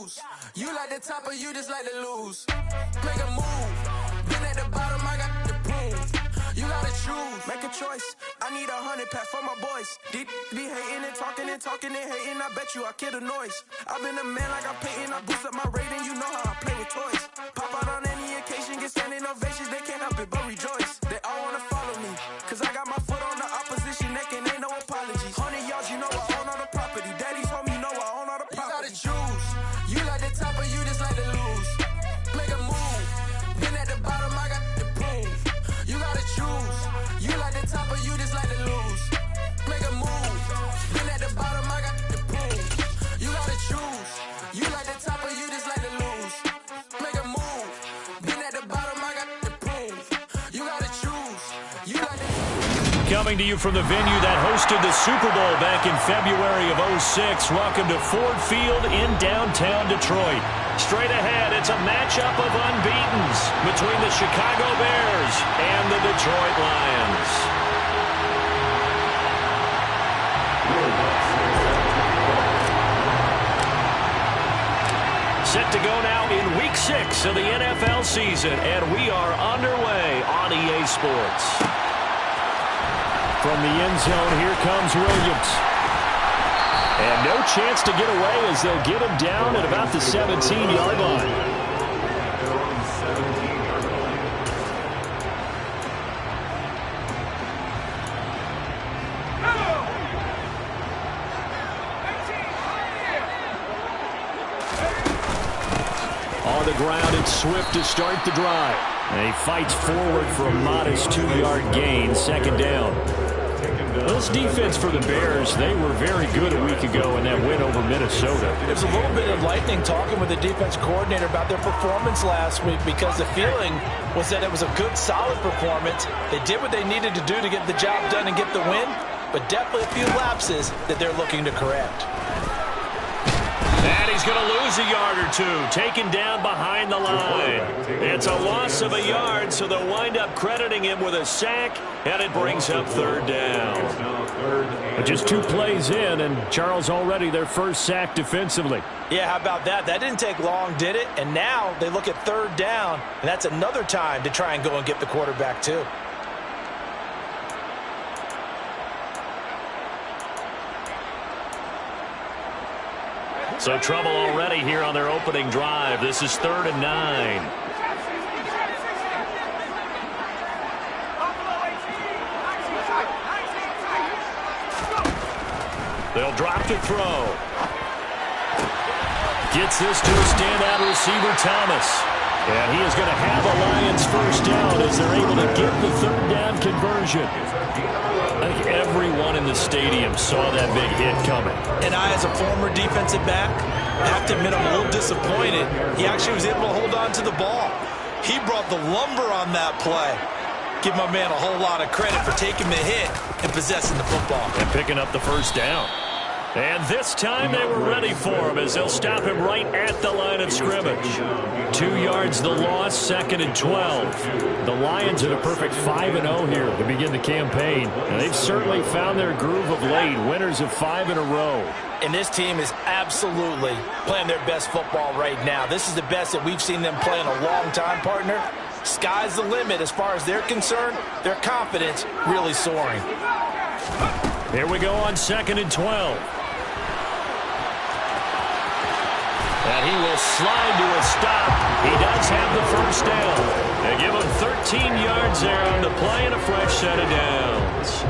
choose. You like the top or you just like to lose. Make a move. Been at the bottom, I got the prove. You gotta choose. Make a choice. I need 100 pack for my boys. Be hating and talking and talking and hating. I bet you I kill the noise. I've been a man like I'm Peyton. I boost up my rating. You know how I play with toys. Pop out on any occasion, get standing ovations. They can't help it but rejoice. They all wanna follow me. Cause I got my foot on the opposition neck and ain't no apologies. 100 yards, you know I own all the property. Daddy's home, you know I own all the property. You gotta choose. You like the top or you just like to lose. Make a move. Been at the bottom, I got the prove. You gotta choose. You like the top or you just like to lose. Make a move. Been at the bottom, I got the prove. You gotta choose. You like the top or you just like to lose. Make a move. Been at the bottom, I got the prove. You gotta choose. You like the... Coming to you from the venue that hosted the Super Bowl back in February of '06. Welcome to Ford Field in downtown Detroit. Straight ahead, it's a matchup of unbeatens between the Chicago Bears and the Detroit Lions. Set to go now in Week 6 of the NFL season, and we are underway on EA Sports. From the end zone, here comes Williams. And no chance to get away as they'll get him down at about the 17-yard line. On the ground, it's Swift to start the drive. And he fights forward for a modest 2-yard gain, second down. This defense for the Bears, they were very good a week ago in that win over Minnesota. There's a little bit of lightning talking with the defense coordinator about their performance last week because the feeling was that it was a good, solid performance. They did what they needed to do to get the job done and get the win, but definitely a few lapses that they're looking to correct. And he's going to lose a yard or two, taken down behind the line. It's a loss of a yard, so they'll wind up crediting him with a sack, and it brings up third down. But just 2 plays in, and Charles already their first sack defensively. Yeah, how about that? That didn't take long, did it? And now they look at third down, and that's another time to try and go and get the quarterback too. So trouble already here on their opening drive. This is 3rd and 9. They'll drop to throw. Gets this to a standout receiver, Thomas. And he is going to have a Lions first down as they're able to get the third down conversion. I think everyone in the stadium saw that big hit coming. And I, as a former defensive back, have to admit I'm a little disappointed. He actually was able to hold on to the ball. He brought the lumber on that play. Give my man a whole lot of credit for taking the hit and possessing the football. And picking up the first down. And this time they were ready for him as they'll stop him right at the line of scrimmage. 2 yards the loss, 2nd and 12. The Lions are the perfect 5-0 here to begin the campaign. And they've certainly found their groove of late, winners of 5 in a row. And this team is absolutely playing their best football right now. This is the best that we've seen them play in a long time, partner. Sky's the limit as far as they're concerned. Their confidence really soaring. Here we go on 2nd and 12. And he will slide to a stop. He does have the first down. They give him 13 yards there on the play and a fresh set of downs.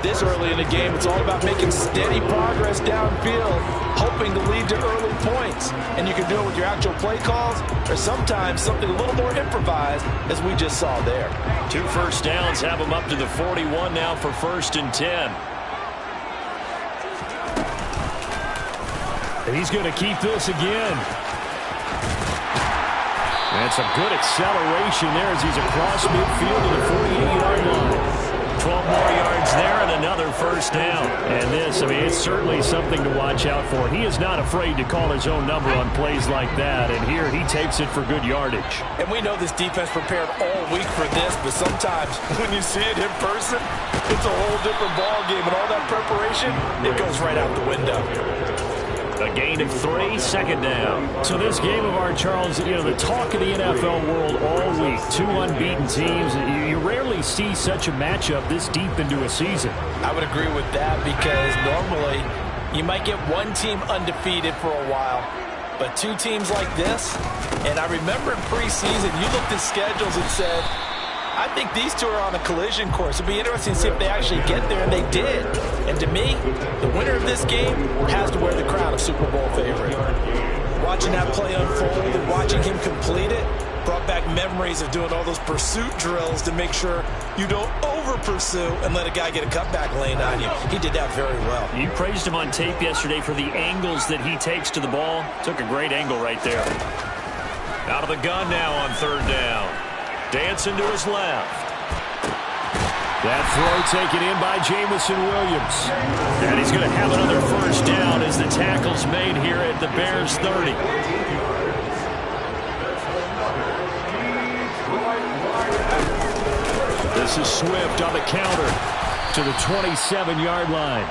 This early in the game, it's all about making steady progress downfield, hoping to lead to early points. And you can do it with your actual play calls or sometimes something a little more improvised, as we just saw there. 2 first downs have him up to the 41 now for 1st and 10. And he's going to keep this again. And some good acceleration there as he's across midfield to the 48-yard line. 12 more yards there and another first down. And this, I mean, it's certainly something to watch out for. He is not afraid to call his own number on plays like that. And here he takes it for good yardage. And we know this defense prepared all week for this, but sometimes when you see it in person, it's a whole different ball game. And all that preparation, it goes right out the window. A gain of 3, second down. So this game of ours, Charles, the talk of the NFL world all week. 2 unbeaten teams. You rarely see such a matchup this deep into a season. I would agree with that because normally you might get one team undefeated for a while. But 2 teams like this, and I remember in preseason, you looked at schedules and said, I think these 2 are on a collision course. It'd be interesting to see if they actually get there, and they did. And to me, the winner of this game has to wear the crown of Super Bowl favorite. Watching that play unfold and watching him complete it brought back memories of doing all those pursuit drills to make sure you don't over-pursue and let a guy get a cutback lane on you. He did that very well. You praised him on tape yesterday for the angles that he takes to the ball. Took a great angle right there. Out of the gun now on 3rd down. Dancing to his left. That throw taken in by Jamison Williams. And he's going to have another first down as the tackle's made here at the Bears 30. This is Swift on the counter to the 27-yard line.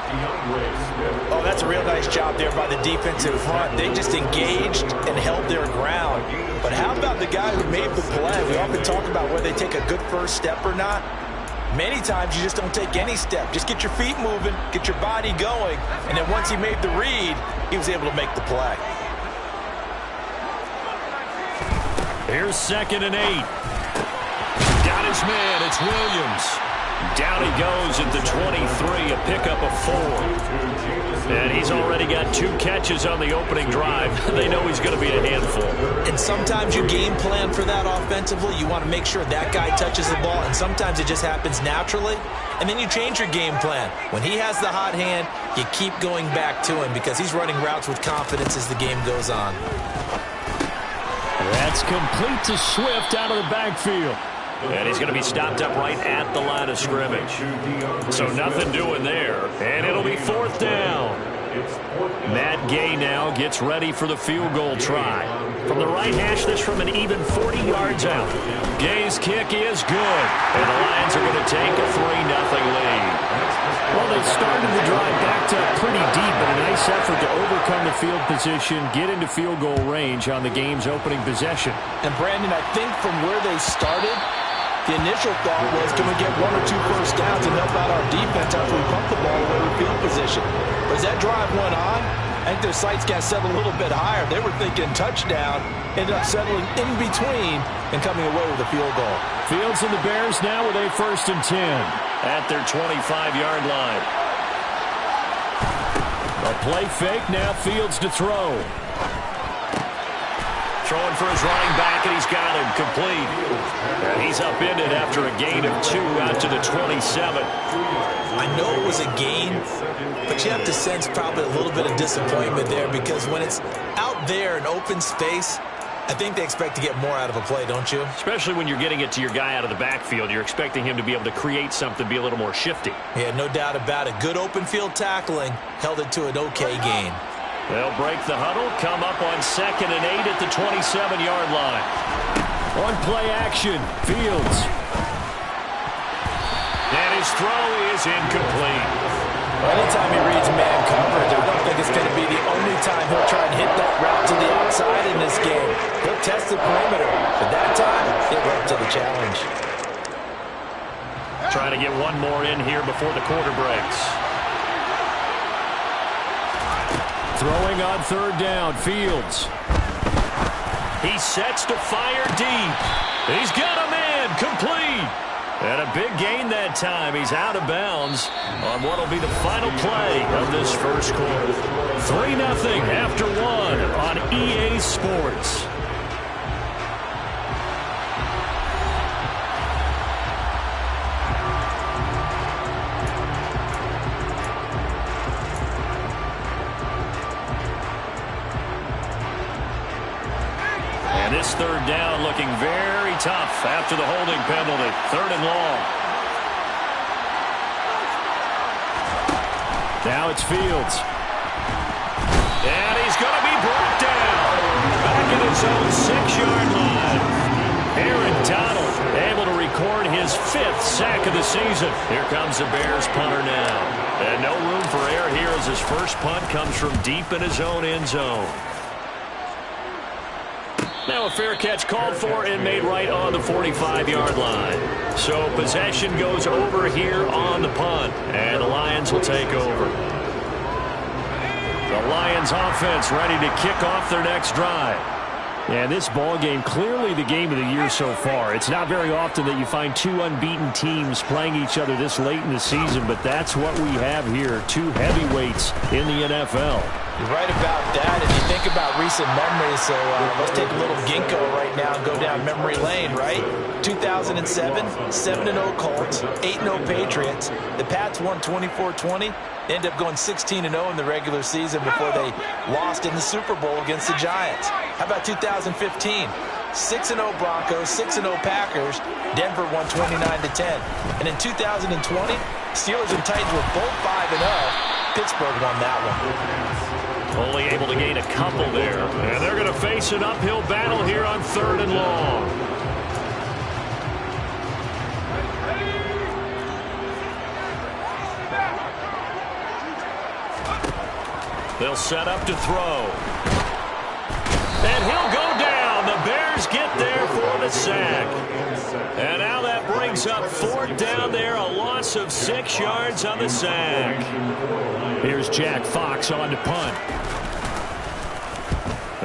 Oh, that's a real nice job there by the defensive front. They just engaged and held their ground. But how about the guy who made the play? We often talk about whether they take a good first step or not. Many times you just don't take any step. Just get your feet moving, get your body going, and then once he made the read, he was able to make the play. Here's 2nd and 8. Got his man. It's Williams. Down he goes at the 23, a pickup of 4. And he's already got 2 catches on the opening drive. They know he's going to be a handful. And sometimes you game plan for that offensively. You want to make sure that guy touches the ball, and sometimes it just happens naturally. And then you change your game plan. When he has the hot hand, you keep going back to him because he's running routes with confidence as the game goes on. That's complete to Swift out of the backfield. And he's going to be stopped up right at the line of scrimmage. So nothing doing there. And it'll be 4th down. Matt Gay now gets ready for the field goal try. From the right hash, this from an even 40 yards out. Gay's kick is good. And the Lions are going to take a 3-0 lead. Well, they started the drive backed up pretty deep, but a nice effort to overcome the field position, get into field goal range on the game's opening possession. And, Brandon, I think from where they started, the initial thought was, can we get 1 or 2 first downs and help out our defense after we pump the ball away with field position? But as that drive went on, I think their sights got set a little bit higher. They were thinking touchdown, ended up settling in between and coming away with a field goal. Fields and the Bears now with a 1st and 10 at their 25-yard line. A play fake, now Fields to throw. Throwing for his running back, and he's got him complete. And he's upended after a gain of 2 out to the 27. I know it was a gain, but you have to sense probably a little bit of disappointment there because when it's out there in open space, I think they expect to get more out of a play, don't you? Especially when you're getting it to your guy out of the backfield. You're expecting him to be able to create something, be a little more shifty. Yeah, no doubt about it. Good open field tackling, held it to an okay gain. They'll break the huddle, come up on 2nd and 8 at the 27-yard line. On play action, Fields. And his throw is incomplete. Anytime he reads man coverage, I don't think it's going to be the only time he'll try and hit that route to the outside in this game. He'll test the perimeter, but that time, he'll go up to the challenge. Trying to get one more in here before the quarter breaks. Throwing on 3rd down, Fields. He sets to fire deep. He's got a man, complete. And a big gain that time. He's out of bounds on what will be the final play of this first quarter. 3-0 after 1 on EA Sports. And this 3rd down looking very tough after the holding penalty. 3rd and long. Now it's Fields. And he's going to be brought down. Back at his own 6-yard line. Aaron Donald able to record his 5th sack of the season. Here comes the Bears punter now. And no room for error here as his first punt comes from deep in his own end zone. Now a fair catch called for and made right on the 45-yard line. So possession goes over here on the punt, and the Lions will take over. The Lions offense ready to kick off their next drive. And this ball game, clearly the game of the year so far. It's not very often that you find two unbeaten teams playing each other this late in the season, but that's what we have here, two heavyweights in the NFL. You're right about that. If you think about recent memories, so let's take a little ginkgo right now and go down memory lane, right? 2007, 7-0 Colts, 8-0 Patriots. The Pats won 24-20. They ended up going 16-0 in the regular season before they lost in the Super Bowl against the Giants. How about 2015? 6-0 Broncos, 6-0 Packers. Denver won 29-10. And in 2020, Steelers and Titans were both 5-0. Pittsburgh won that one. Only able to gain a couple there. And they're going to face an uphill battle here on 3rd and long. They'll set up to throw. And he'll go down. The Bears get there for the sack. And now that brings up 4th down there. A loss of 6 yards on the sack. Here's Jack Fox on to punt.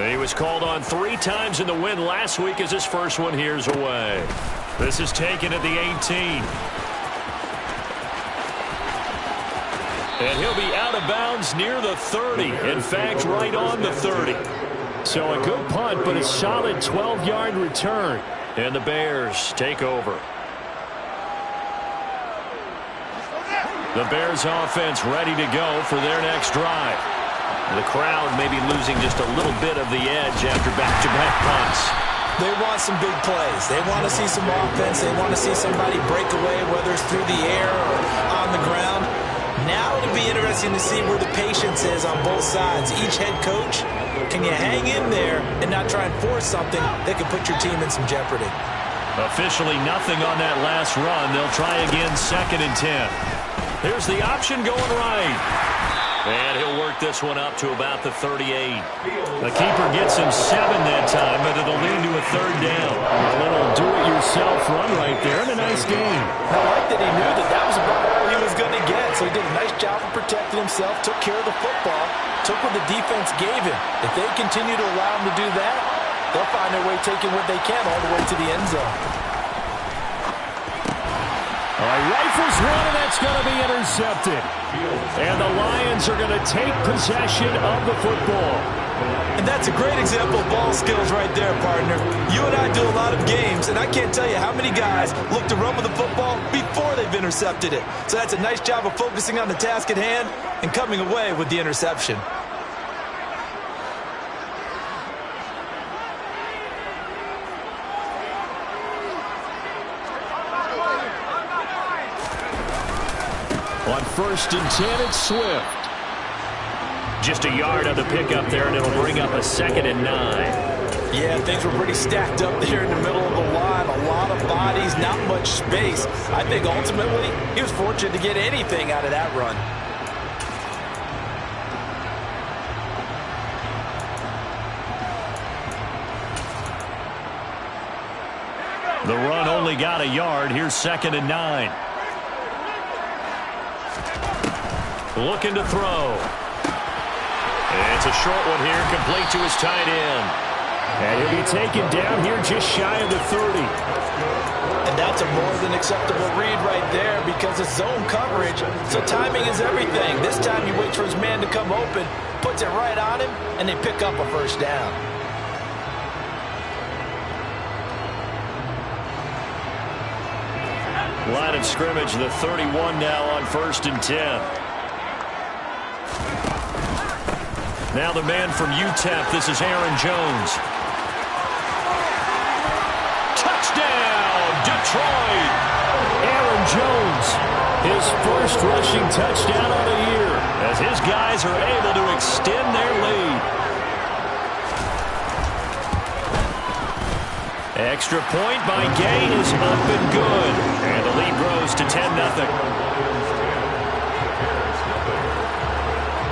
He was called on 3 times in the win last week as his first one here's away. This is taken at the 18. And he'll be out of bounds near the 30. In fact, right on the 30. So a good punt, but a solid 12-yard return. And the Bears take over. The Bears offense ready to go for their next drive. The crowd may be losing just a little bit of the edge after back-to-back punts. They want some big plays. They want to see some offense. They want to see somebody break away, whether it's through the air or on the ground. Now it'll be interesting to see where the patience is on both sides. Each head coach, can you hang in there and not try and force something that could put your team in some jeopardy? Officially nothing on that last run. They'll try again 2nd and 10. Here's the option going right. And he'll work this one up to about the 38. The keeper gets him 7 that time, but it'll lead to a 3rd down. A little do-it-yourself run right there and a nice game. I like that he knew that that was about all he was going to get, so he did a nice job of protecting himself, took care of the football, took what the defense gave him. If they continue to allow him to do that, they'll find their way taking what they can all the way to the end zone. All right, rifles one, and that's going to be intercepted. And the Lions are going to take possession of the football. And that's a great example of ball skills right there, partner. You and I do a lot of games, and I can't tell you how many guys look to run with the football before they've intercepted it. So that's a nice job of focusing on the task at hand and coming away with the interception. On 1st and 10, it's Swift. Just a yard on the pickup there, and it'll bring up a 2nd and 9. Yeah, things were pretty stacked up there in the middle of the line. A lot of bodies, not much space. I think ultimately he was fortunate to get anything out of that run. The run only got a yard. Here's 2nd and 9. Looking to throw. It's a short one here, complete to his tight end. And he'll be taken down here just shy of the 30. And that's a more than acceptable read right there because it's zone coverage, so timing is everything. This time you wait for his man to come open, puts it right on him, and they pick up a 1st down. Line of scrimmage, the 31 now on 1st and 10. Now the man from UTEP, this is Aaron Jones. Touchdown, Detroit! Aaron Jones, his first rushing touchdown of the year, as his guys are able to extend their lead. Extra point by Gay is up and good. And the lead grows to 10-0.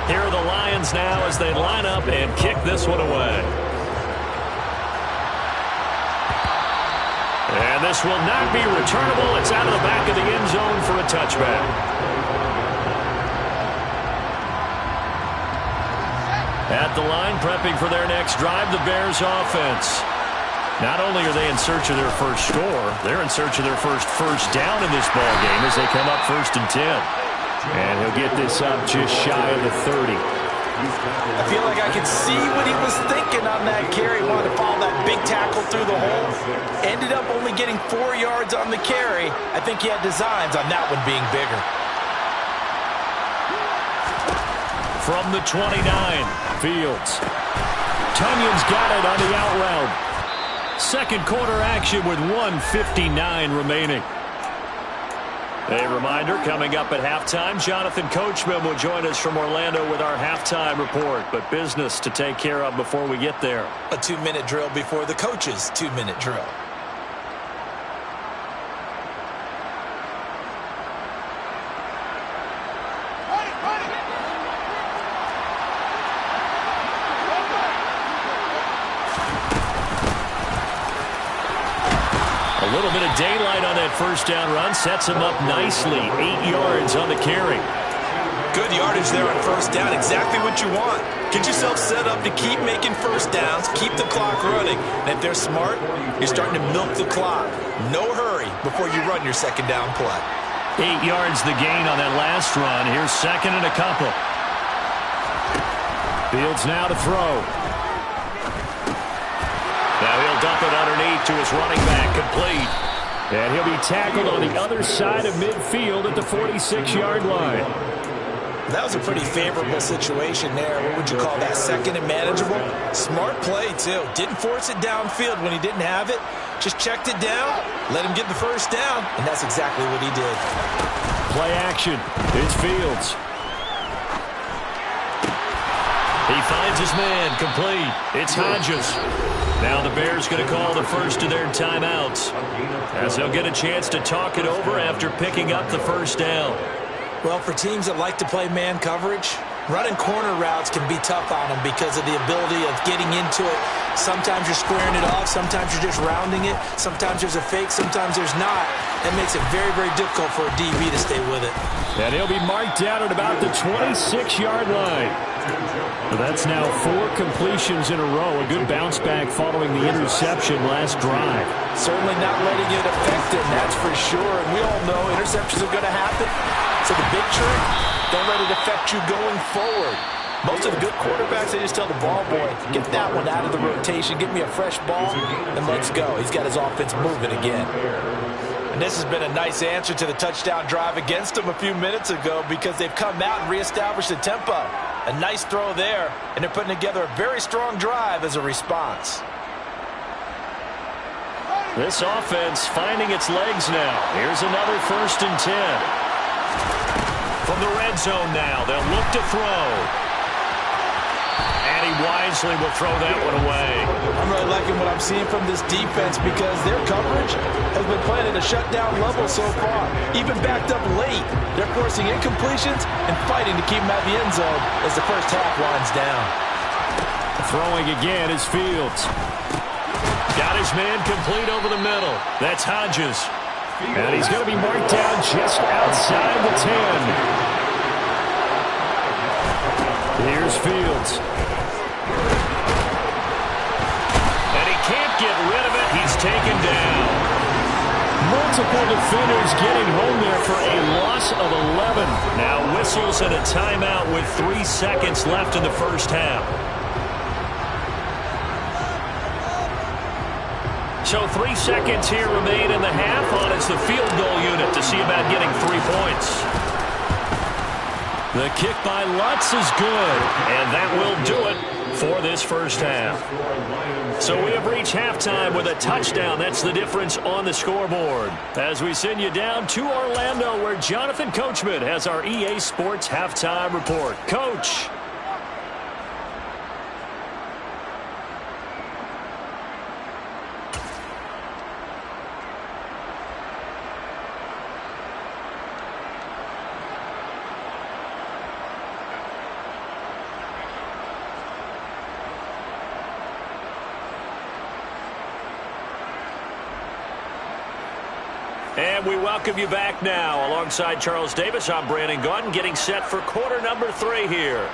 Here are the Lions now as they line up and kick this one away. And this will not be returnable. It's out of the back of the end zone for a touchback. At the line, prepping for their next drive, the Bears offense. Not only are they in search of their first score, they're in search of their first down in this ball game as they come up 1st and 10. And he'll get this up just shy of the 30. I feel like I could see what he was thinking on that carry. He wanted to follow that big tackle through the hole. Ended up only getting 4 yards on the carry. I think he had designs on that one being bigger. From the 29, Fields. Tunyon's got it on the out route. Second quarter action with 1:59 remaining. A reminder, coming up at halftime, Jonathan Coachman will join us from Orlando with our halftime report. But business to take care of before we get there. A 2-minute drill before the coach's 2-minute drill. A little bit of daylight on that first down run sets him up nicely. 8 yards on the carry. Good yardage there on first down. Exactly what you want. Get yourself set up to keep making first downs, keep the clock running. And if they're smart, you're starting to milk the clock. No hurry before you run your second down play. 8 yards the gain on that last run. Here's second and a couple. Fields now to throw. Now he'll dump it underneath to his running back, complete. And he'll be tackled on the other side of midfield at the 46-yard line. That was a pretty favorable situation there. What would you call that? Second and manageable? Smart play, too. Didn't force it downfield when he didn't have it. Just checked it down, let him get the first down, and that's exactly what he did. Play action. It's Fields. He finds his man, complete. It's Hodges. Now the Bears going to call the first of their timeouts as they'll get a chance to talk it over after picking up the first down. Well, for teams that like to play man coverage, running corner routes can be tough on them because of the ability of getting into it. Sometimes you're squaring it off. Sometimes you're just rounding it. Sometimes there's a fake. Sometimes there's not. That makes it very, very difficult for a DB to stay with it. And he'll be marked down at about the 26-yard line. But that's now 4 completions in a row. A good bounce back following the interception last drive. Certainly not letting it affect him, that's for sure. And we all know interceptions are going to happen. So the big trick, don't let it affect you going forward. Most of the good quarterbacks, they just tell the ball boy, get that one out of the rotation, give me a fresh ball, and let's go. He's got his offense moving again. And this has been a nice answer to the touchdown drive against them a few minutes ago because they've come out and reestablished the tempo. A nice throw there, and they're putting together a very strong drive as a response. This offense finding its legs now. Here's another 1st and 10. From the red zone now, they'll look to throw. And he wisely will throw that one away. I'm really liking what I'm seeing from this defense because their coverage has been playing at a shutdown level so far. Even backed up late, they're forcing incompletions and fighting to keep them out of the end zone as the first half winds down. Throwing again is Fields. Got his man complete over the middle. That's Hodges. And he's going to be marked down just outside the 10. Here's Fields. And he can't get rid of it. He's taken down. Multiple defenders getting home there for a loss of 11. Now whistles and a timeout with 3 seconds left in the first half. So 3 seconds here remain in the half on it's the field goal unit to see about getting 3 points. The kick by Lutz is good, and that will do it for this first half. So we have reached halftime with a touchdown. That's the difference on the scoreboard. As we send you down to Orlando where Jonathan Coachman has our EA Sports halftime report. Coach. And we welcome you back now. Alongside Charles Davis, I'm Brandon Gaudin, getting set for quarter number 3 here.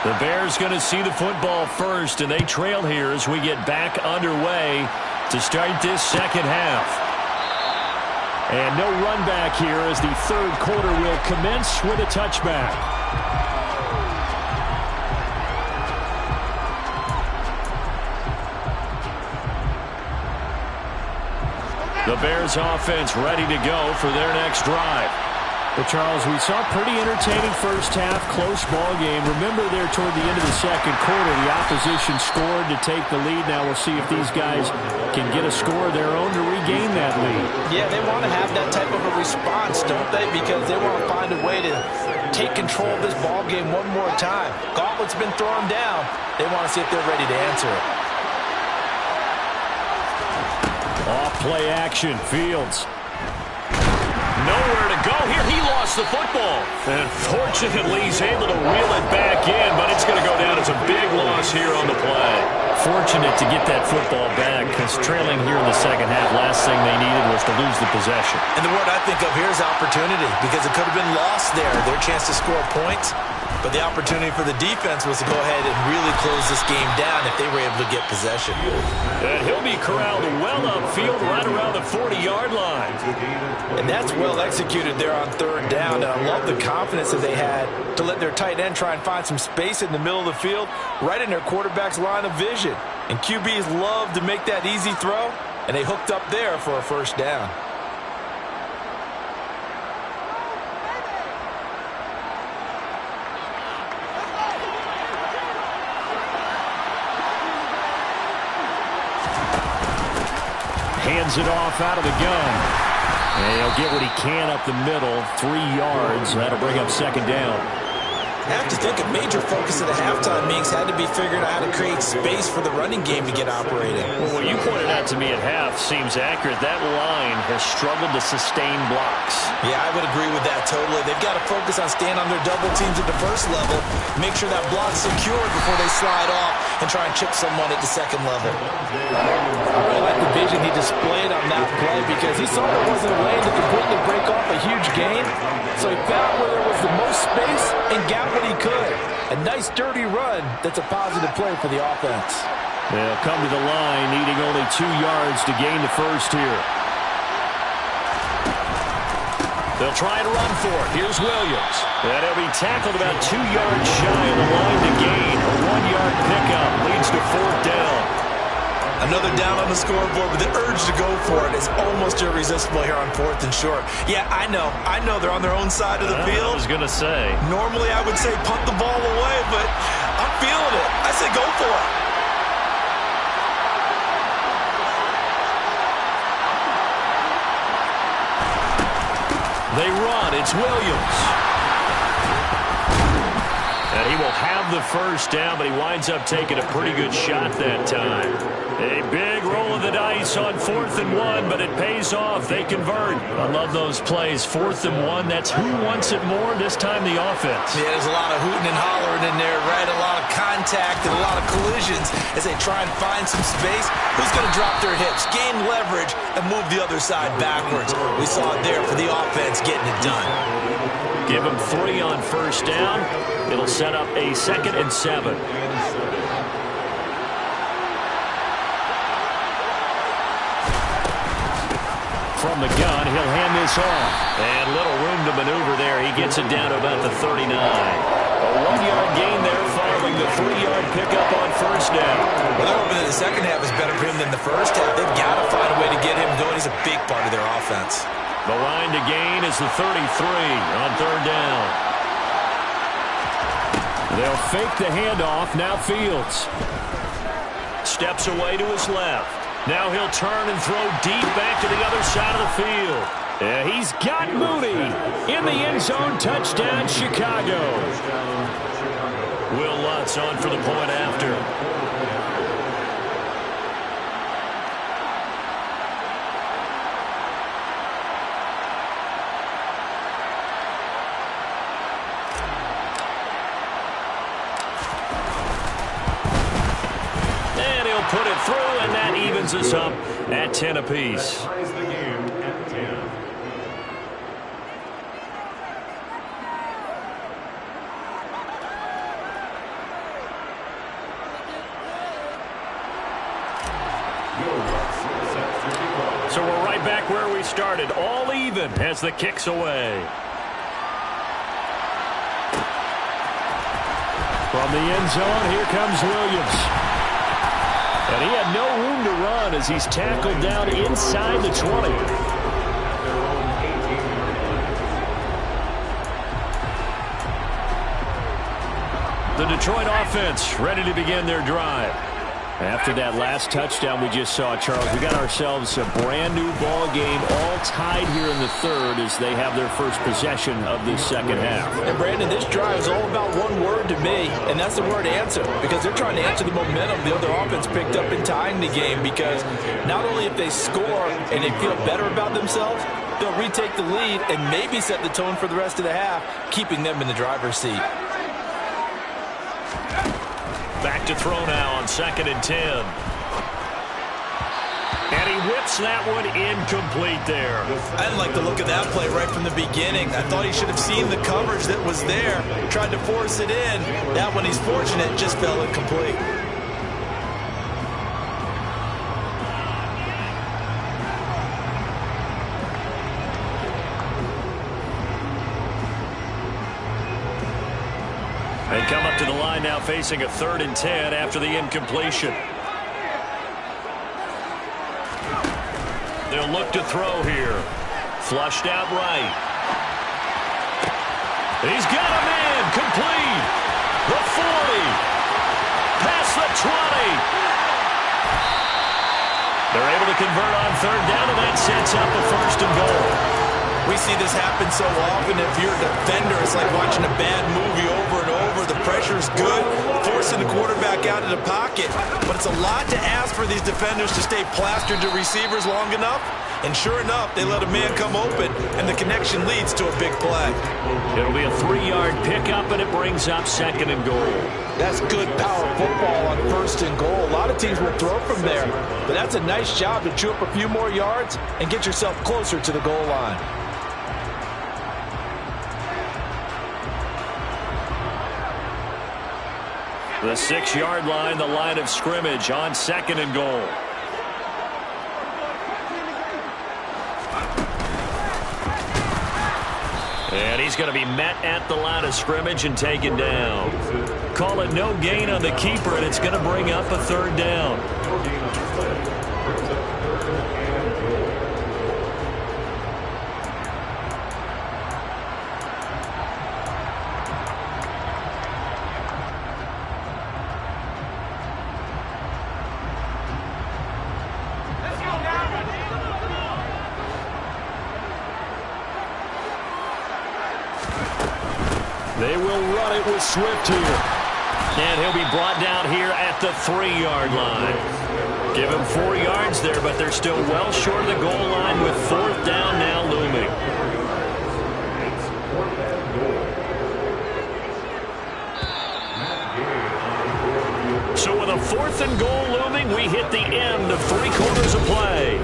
The Bears going to see the football first, and they trail here as we get back underway to start this second half. And no run back here as the third quarter will commence with a touchback. The Bears offense ready to go for their next drive. Well, Charles, we saw a pretty entertaining first half, close ball game. Remember there toward the end of the second quarter, the opposition scored to take the lead. Now we'll see if these guys can get a score of their own to regain that lead. Yeah, they want to have that type of a response, don't they? Because they want to find a way to take control of this ball game one more time. Gauntlet's been thrown down. They want to see if they're ready to answer it. Off play action, Fields. Nowhere to go here. He lost the football. And fortunately, he's able to reel it back in, but it's going to go down as a big loss here on the play. Fortunate to get that football back, because trailing here in the second half, last thing they needed was to lose the possession. And the word I think of here is opportunity, because it could have been lost there. Their chance to score points, but the opportunity for the defense was to go ahead and really close this game down if they were able to get possession. And he'll be corralled well upfield right around the 40-yard line. And that's well executed there on third down. And I love the confidence that they had to let their tight end try and find some space in the middle of the field, right in their quarterback's line of vision. And QBs love to make that easy throw, and they hooked up there for a first down. Hands it off out of the gun. And he'll get what he can up the middle, 3 yards. That'll bring up second down. I have to think a major focus of the halftime meetings had to be figuring out how to create space for the running game to get operating. Well, what you pointed out to me at half seems accurate. That line has struggled to sustain blocks. Yeah, I would agree with that totally. They've got to focus on staying on their double teams at the first level, make sure that block's secured before they slide off and try and chip someone at the second level. I like the vision he displayed on that play, because he saw there wasn't a way to completely break off a huge gain. So he found where there was the most space and got what he could. A nice dirty run that's a positive play for the offense. They'll come to the line needing only 2 yards to gain the first here. They'll try and run for it. Here's Williams. And he'll be tackled about 2 yards shy of the line to gain. A 1-yard pickup leads to fourth down. Another down on the scoreboard, but the urge to go for it is almost irresistible here on fourth and short. Yeah, I know they're on their own side of the field. I was going to say. Normally I would say punt the ball away, but I'm feeling it. I say go for it. They run. It's Williams. And he will have the first down, but he winds up taking a pretty good shot that time. A big roll of the dice on 4th and 1, but it pays off. They convert. I love those plays. 4th and 1, that's who wants it more, this time the offense. Yeah, there's a lot of hooting and hollering in there, right? A lot of contact and a lot of collisions as they try and find some space. Who's going to drop their hips, gain leverage, and move the other side backwards? We saw it there for the offense getting it done. Give him 3 on first down. It'll set up a 2nd and 7. From the gun, he'll hand this off. And little room to maneuver there. He gets it down to about the 39. A 1-yard gain there following the 3-yard pickup on first down. Well, they're hoping that the second half is better for him than the first half. They've got to find a way to get him going. He's a big part of their offense. The line to gain is the 33 on third down. They'll fake the handoff. Now Fields steps away to his left. Now he'll turn and throw deep back to the other side of the field. Yeah, he's got Mooney in the end zone. Touchdown, Chicago. Will Lutz on for the point after. put it through, and that evens us up at 10 apiece. So we're right back where we started, all even as the kick's away. From the end zone, here comes Williams. And he had no room to run as he's tackled down inside the 20. The Detroit offense ready to begin their drive. After that last touchdown we just saw, Charles, we got ourselves a brand-new ball game, all tied here in the third as they have their first possession of this second half. And, Brandon, this drive is all about one word to me, and that's the word answer, because they're trying to answer the momentum the other offense picked up in tying the game, because not only if they score and they feel better about themselves, they'll retake the lead and maybe set the tone for the rest of the half, keeping them in the driver's seat. Back to throw now on 2nd and 10. And he whips that one incomplete there. I didn't like the look of that play right from the beginning. I thought he should have seen the coverage that was there, tried to force it in. That one, he's fortunate, just fell incomplete. They come up to the line now facing a 3rd and 10 after the incompletion. They'll look to throw here. Flushed out right. He's got a man complete. The 40. Past the 20. They're able to convert on 3rd down, and that sets up a 1st and goal. We see this happen so often. If you're a defender, it's like watching a bad movie over and over. The pressure's good, forcing the quarterback out of the pocket. But it's a lot to ask for these defenders to stay plastered to receivers long enough. And sure enough, they let a man come open, and the connection leads to a big play. It'll be a 3-yard pickup, and it brings up 2nd and goal. That's good power football on 1st and goal. A lot of teams will throw from there. But that's a nice job to chew up a few more yards and get yourself closer to the goal line. The 6-yard line, the line of scrimmage on 2nd and goal. And he's going to be met at the line of scrimmage and taken down. Call it no gain on the keeper, and it's going to bring up a 3rd down. They will run it with Swift here. And he'll be brought down here at the 3-yard line. Give him 4 yards there, but they're still well short of the goal line with 4th down now looming. So with a 4th and goal looming, we hit the end of 3 quarters of play.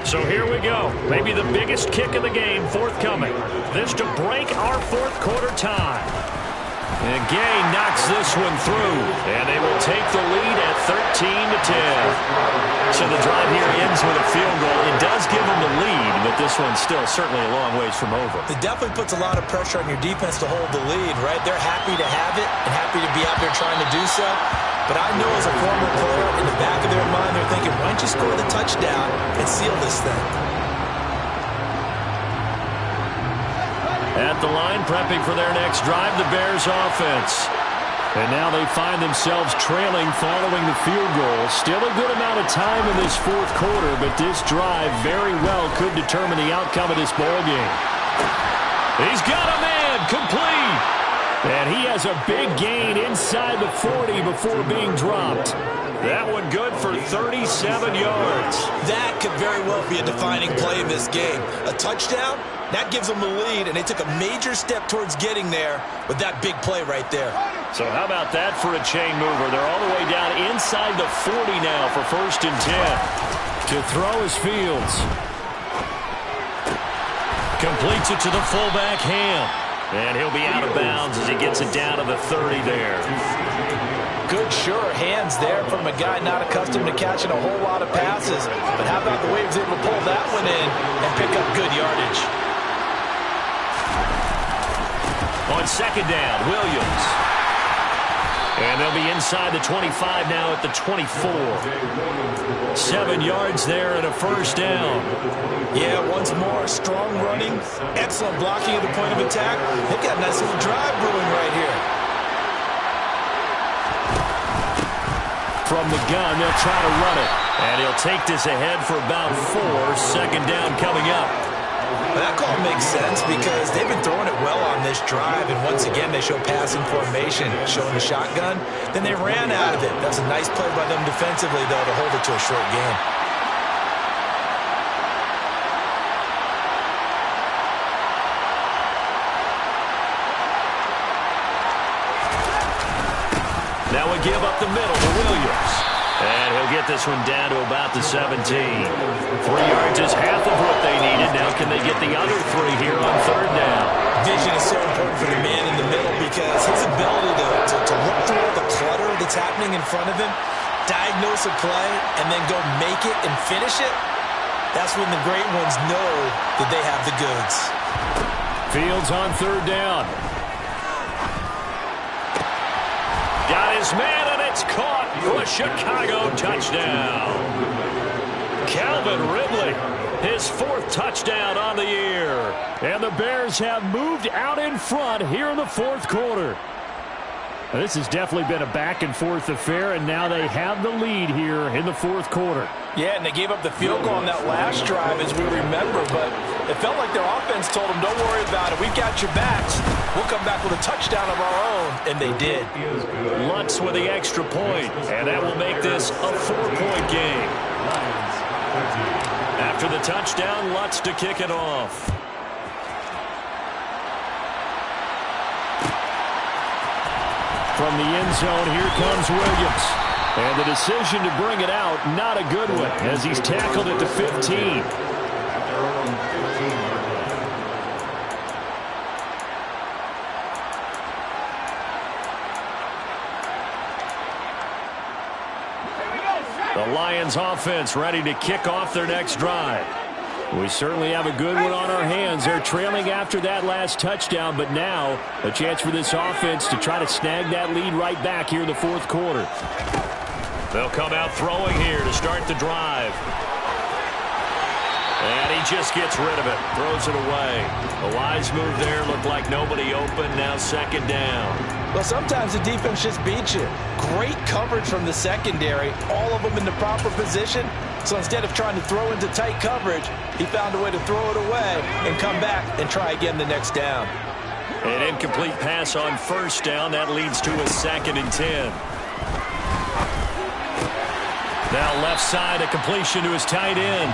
So here we go. Maybe the biggest kick of the game forthcoming. This to break our 4th quarter tie. And Gay knocks this one through. And they will take the lead at 13-10. So the drive here ends with a field goal. It does give them the lead, but this one's still certainly a long ways from over. It definitely puts a lot of pressure on your defense to hold the lead, right? They're happy to have it and happy to be out there trying to do so. But I know as a former player, in the back of their mind, they're thinking, why don't you score the touchdown and seal this thing? At the line, prepping for their next drive, the Bears offense. And now they find themselves trailing following the field goal. Still a good amount of time in this 4th quarter, but this drive very well could determine the outcome of this ball game. He's got a man complete. And he has a big gain inside the 40 before being dropped. That one good for 37 yards. That could very well be a defining play in this game. A touchdown, that gives them the lead, and they took a major step towards getting there with that big play right there. So how about that for a chain mover? They're all the way down inside the 40 now for 1st and 10. To throw is Fields. Completes it to the fullback, Ham. And he'll be out of bounds as he gets it down to the 30 there. Good, sure hands there from a guy not accustomed to catching a whole lot of passes. But how about the way he was able to pull that one in and pick up good yardage? On 2nd down, Williams. And they'll be inside the 25 now at the 24. 7 yards there and a 1st down. Yeah, once more, strong running, excellent blocking at the point of attack. They've got a nice little drive brewing right here. From the gun, they'll try to run it. And he'll take this ahead for about 4. 2nd down coming up. Well, that call makes sense because they've been throwing it well on this drive. And once again, they show passing formation, showing the shotgun. Then they ran out of it. That's a nice play by them defensively, though, to hold it to a short game. Now we give up the middle to Williams. And he'll get this one down to about the 17. 3 yards is half of what they needed. Now can they get the other 3 here on 3rd down? Vision is so important for the man in the middle because his ability to look through all the clutter that's happening in front of him, diagnose a play, and then go make it and finish it, that's when the great ones know that they have the goods. Fields on 3rd down. Got his man, and it's caught for a Chicago touchdown. Calvin Ridley, his 4th touchdown on the year. And the Bears have moved out in front here in the 4th quarter. This has definitely been a back-and-forth affair, and now they have the lead here in the 4th quarter. Yeah, and they gave up the field goal on that last drive, as we remember, but it felt like their offense told them, don't worry about it. We've got your backs. We'll come back with a touchdown of our own, and they did. Lutz with the extra point, and that will make this a 4-point game. After the touchdown, Lutz to kick it off. From the end zone, here comes Williams. And the decision to bring it out, not a good one, as he's tackled at the 15. The Lions offense ready to kick off their next drive. We certainly have a good one on our hands. They're trailing after that last touchdown, but now a chance for this offense to try to snag that lead right back here in the 4th quarter. They'll come out throwing here to start the drive. And he just gets rid of it, throws it away. A wise move there, looked like nobody open, now 2nd down. Well, sometimes the defense just beats you. Great coverage from the secondary, all of them in the proper position. So instead of trying to throw into tight coverage, he found a way to throw it away and come back and try again the next down. An incomplete pass on 1st down. That leads to a 2nd and 10. Now left side, a completion to his tight end.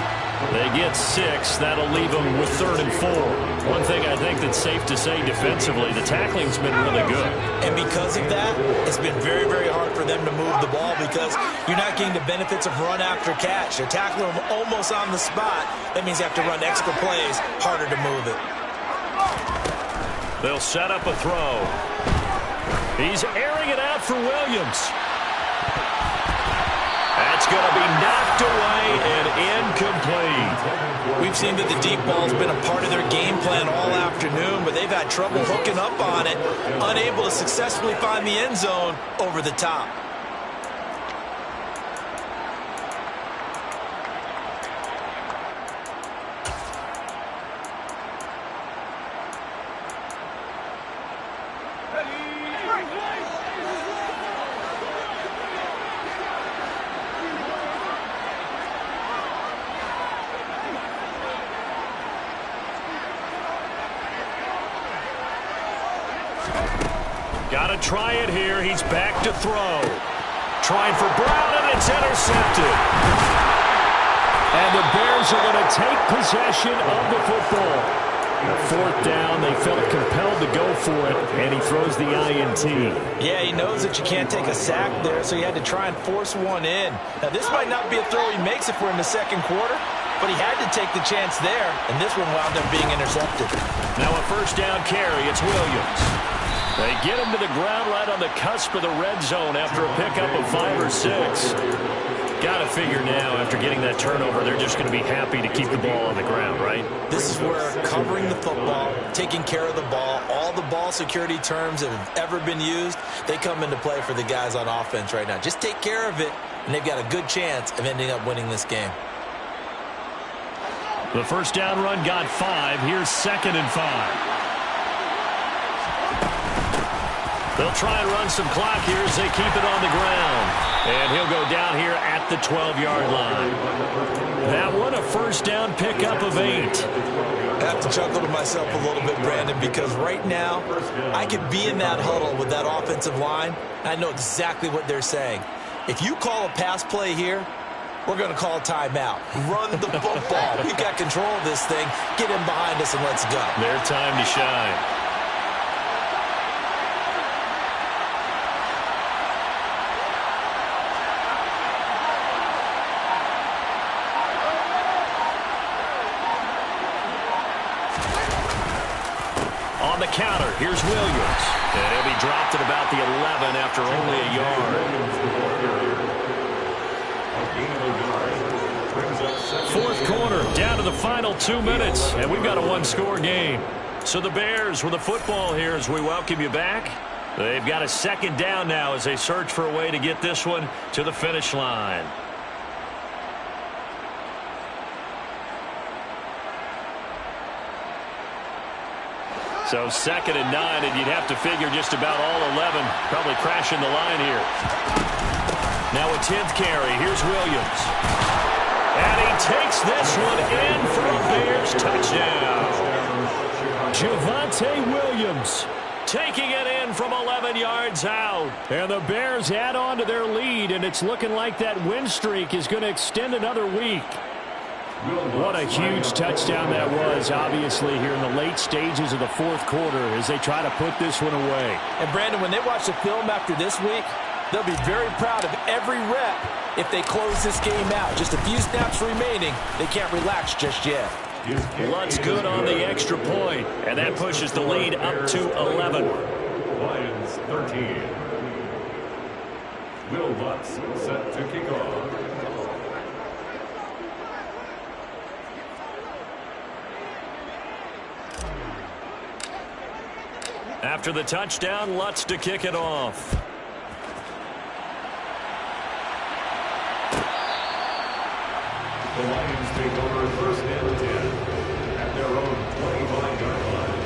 They get 6. That'll leave them with 3rd and 4. One thing I think that's safe to say defensively, the tackling's been really good. And because of that, it's been very, very hard for them to move the ball because you're not getting the benefits of run after catch. They're tackling them almost on the spot. That means you have to run extra plays, harder to move it. They'll set up a throw. He's airing it out for Williams. That's going to be knocked away and incomplete. We've seen that the deep ball's been a part of their game plan all afternoon, but they've had trouble hooking up on it, unable to successfully find the end zone over the top. Got to try it here. He's back to throw. Trying for Brown, and it's intercepted. And the Bears are going to take possession of the football. Fourth down, they felt compelled to go for it, and he throws the INT. Yeah, he knows that you can't take a sack there, so he had to try and force one in. Now, this might not be a throw he makes if we're in the second quarter, but he had to take the chance there, and this one wound up being intercepted. Now a first down carry, it's Williams. They get him to the ground right on the cusp of the red zone after a pickup of 5 or 6. Got to figure now, after getting that turnover, they're just going to be happy to keep the ball on the ground, right? This is where covering the football, taking care of the ball, all the ball security terms that have ever been used, they come into play for the guys on offense right now. Just take care of it, and they've got a good chance of ending up winning this game. The first down run got 5. Here's 2nd and 5. They'll try and run some clock here as they keep it on the ground. And he'll go down here at the 12-yard line. That one a first down pickup of 8. I have to chuckle to myself a little bit, Brandon, because right now I could be in that huddle with that offensive line, and I know exactly what they're saying. If you call a pass play here, we're going to call a timeout. Run the football. We've got control of this thing. Get him behind us and let's go. Their time to shine. On the counter, here's Williams. And he'll be dropped at about the 11 after only a yard. Fourth quarter, down to the final 2 minutes, and we've got a one-score game. So the Bears with the football here as we welcome you back. They've got a second down now as they search for a way to get this one to the finish line. So 2nd and 9, and you'd have to figure just about all 11 probably crashing the line here. Now a 10th carry. Here's Williams. And he takes this one in for a Bears touchdown. Javonte Williams taking it in from 11 yards out. And the Bears add on to their lead, and it's looking like that win streak is going to extend another week. What a huge touchdown that was, obviously, here in the late stages of the fourth quarter as they try to put this one away. And, Brandon, when they watch the film after this week, they'll be very proud of every rep if they close this game out. Just a few snaps remaining. They can't relax just yet. Lutz good on the extra point, and that pushes the lead up to 11. Lions 13. Will Lutz set to kick off. After the touchdown, Lutz to kick it off. The Lions take over first and 10 at their own 25-yard line.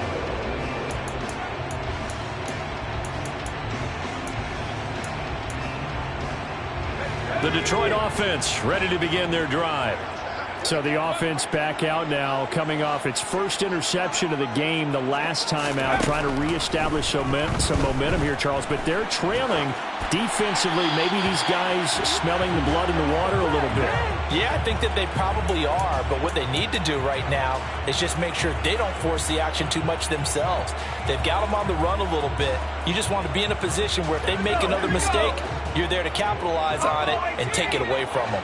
The Detroit offense ready to begin their drive. So the offense back out now, coming off its first interception of the game the last time out, trying to reestablish some momentum here, Charles. But they're trailing defensively. Maybe these guys smelling the blood in the water a little bit. Yeah, I think that they probably are. But what they need to do right now is just make sure they don't force the action too much themselves. They've got them on the run a little bit. You just want to be in a position where if they make another mistake, you're there to capitalize on it and take it away from them.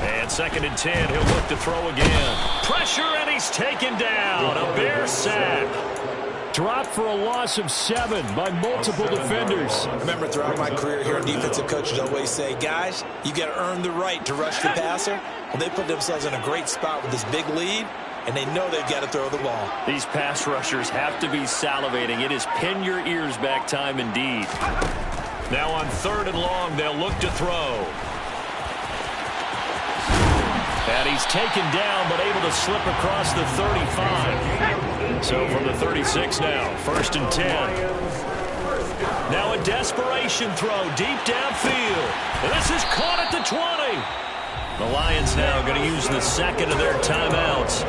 And 2nd and 10, he'll look to throw again. Pressure, and he's taken down. A Bear sack. Dropped for a loss of 7 by multiple defenders. Remember, throughout my career here, defensive coaches always say, guys, you got to earn the right to rush the passer. Well, they put themselves in a great spot with this big lead, and they know they've got to throw the ball. These pass rushers have to be salivating. It is pin your ears back time indeed. Now on 3rd and long, they'll look to throw. And he's taken down, but able to slip across the 35. So from the 36 now, 1st and 10. Now a desperation throw deep downfield. And this is caught at the 20. The Lions now going to use the second of their timeouts.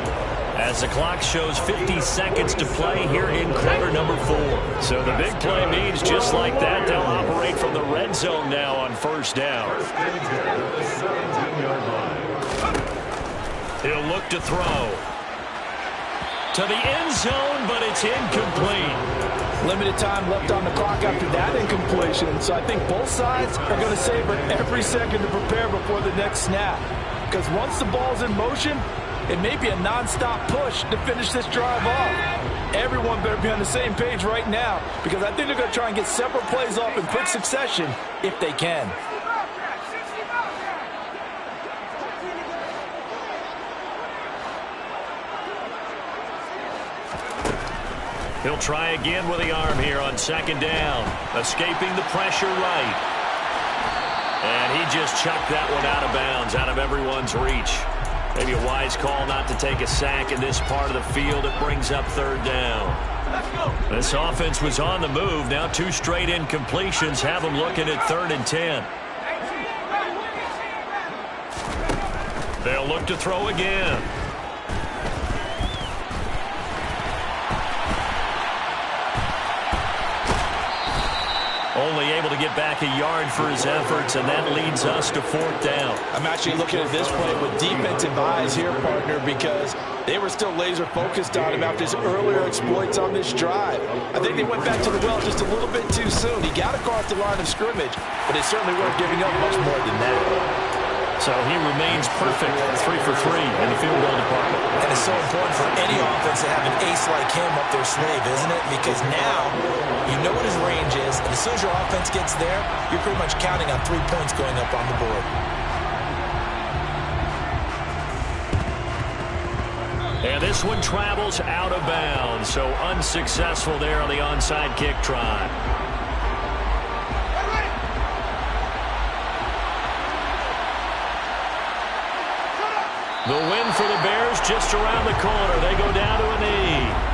As the clock shows 50 seconds to play here in quarter number 4. So the big play means just like that, they'll operate from the red zone now on first down. He'll look to throw. To the end zone, but it's incomplete. Limited time left on the clock after that incompletion, so I think both sides are going to savor every second to prepare before the next snap. Because once the ball's in motion, it may be a non-stop push to finish this drive off. Everyone better be on the same page right now, because I think they're going to try and get several plays off in quick succession if they can. He'll try again with the arm here on second down. Escaping the pressure right. And he just chucked that one out of bounds, out of everyone's reach. Maybe a wise call not to take a sack in this part of the field. It brings up third down. This offense was on the move. Now 2 straight incompletions have them looking at 3rd and 10. They'll look to throw again. Only able to get back a yard for his efforts, and that leads us to 4th down. I'm actually looking at this play with defensive eyes here, partner, because they were still laser focused on him after his earlier exploits on this drive. I think they went back to the well just a little bit too soon. He got across the line of scrimmage, but they certainly weren't giving up much more than that. So he remains perfect, 3 for 3 in the field goal department. And it's so important for any offense to have an ace like him up their sleeve, isn't it? Because now you know what his range is, and as soon as your offense gets there, you're pretty much counting on 3 points going up on the board. And this one travels out of bounds, so unsuccessful there on the onside kick try. The win for the Bears just around the corner. They go down to a knee.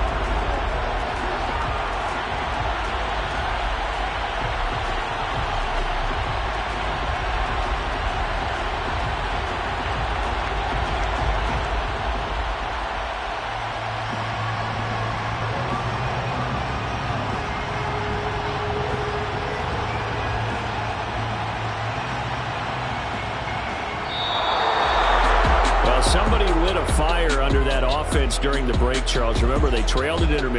Somebody lit a fire under that offense during the break, Charles. Remember, they trailed at intermission.